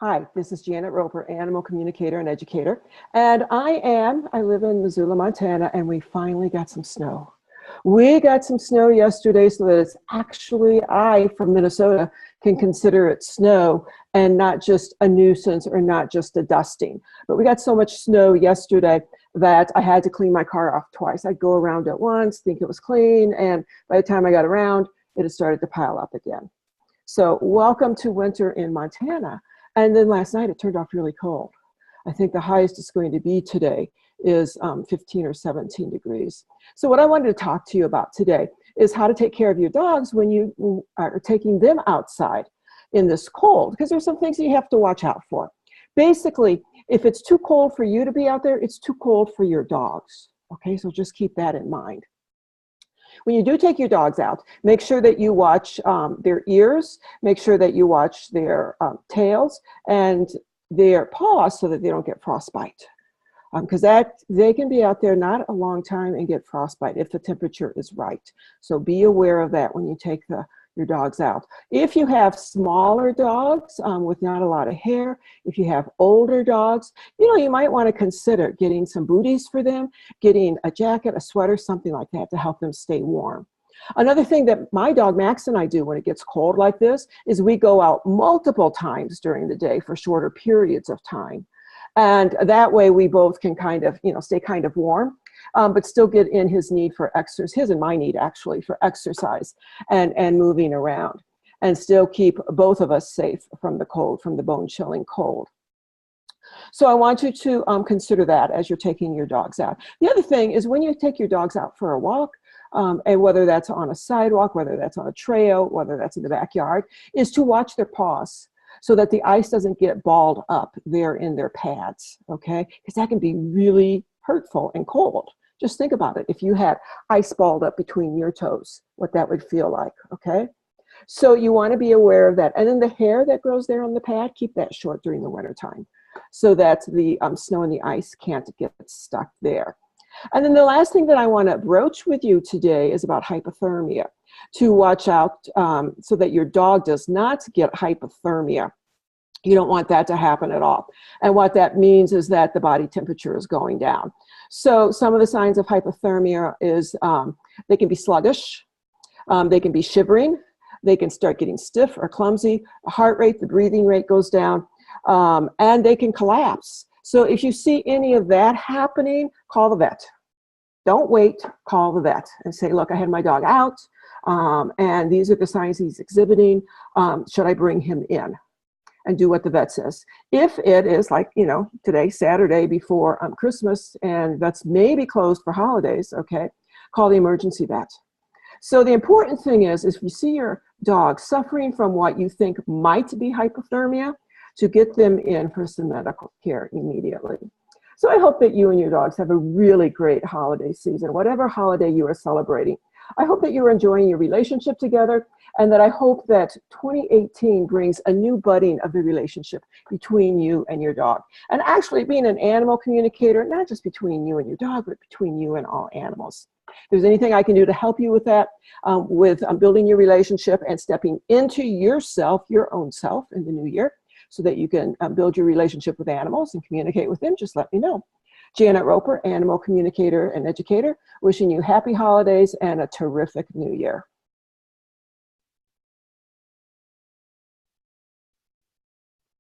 Hi, this is Janet Roper, animal communicator and educator. And I live in Missoula, Montana, and we finally got some snow. We got some snow yesterday, so that it's actually, I from Minnesota can consider it snow and not just a nuisance or not just a dusting. But we got so much snow yesterday that I had to clean my car off twice. I'd go around it once, think it was clean, and by the time I got around, it had started to pile up again. So welcome to winter in Montana. And then last night it turned off really cold. I think the highest it's going to be today is 15 or 17 degrees. So what I wanted to talk to you about today is how to take care of your dogs when you are taking them outside in this cold, because there's some things you have to watch out for. Basically, if it's too cold for you to be out there, it's too cold for your dogs. Okay, so just keep that in mind. When you do take your dogs out, make sure that you watch their ears, make sure that you watch their tails and their paws so that they don't get frostbite. Because they can be out there not a long time and get frostbite if the temperature is right. So be aware of that when you take your dogs out. If you have smaller dogs with not a lot of hair, if you have older dogs, you might want to consider getting some booties for them, getting a jacket, a sweater, something like that to help them stay warm. Another thing that my dog Max and I do when it gets cold like this is we go out multiple times during the day for shorter periods of time. And that way we both can kind of, stay kind of warm, but still get in his need for exercise, his and my need actually for exercise and moving around, and still keep both of us safe from the cold, from the bone-chilling cold. So I want you to consider that as you're taking your dogs out. The other thing is when you take your dogs out for a walk, and whether that's on a sidewalk, whether that's on a trail, whether that's in the backyard, is to watch their paws, so that the ice doesn't get balled up there in their pads, okay? Because that can be really hurtful and cold. Just think about it. If you had ice balled up between your toes, what that would feel like, okay? So you want to be aware of that. And then the hair that grows there on the pad, keep that short during the wintertime so that the snow and the ice can't get stuck there. And then the last thing that I want to broach with you today is about hypothermia. To watch out so that your dog does not get hypothermia. You don't want that to happen at all. And what that means is that the body temperature is going down. So some of the signs of hypothermia is they can be sluggish, they can be shivering, they can start getting stiff or clumsy, the heart rate, the breathing rate goes down, and they can collapse. So if you see any of that happening, call the vet. Don't wait, call the vet and say, look, I had my dog out, and these are the signs he's exhibiting. Should I bring him in? And do what the vet says. If it is like, today, Saturday before Christmas, and vets may be closed for holidays, okay, call the emergency vet. So the important thing is if you see your dog suffering from what you think might be hypothermia, to get them in for some medical care immediately. So I hope that you and your dogs have a really great holiday season, whatever holiday you are celebrating. I hope that you're enjoying your relationship together, and that I hope that 2018 brings a new budding of the relationship between you and your dog. And actually being an animal communicator, not just between you and your dog, but between you and all animals. If there's anything I can do to help you with that, with building your relationship and stepping into yourself, your own self in the new year, so that you can build your relationship with animals and communicate with them, just let me know. Janet Roper, animal communicator and educator, wishing you happy holidays and a terrific new year.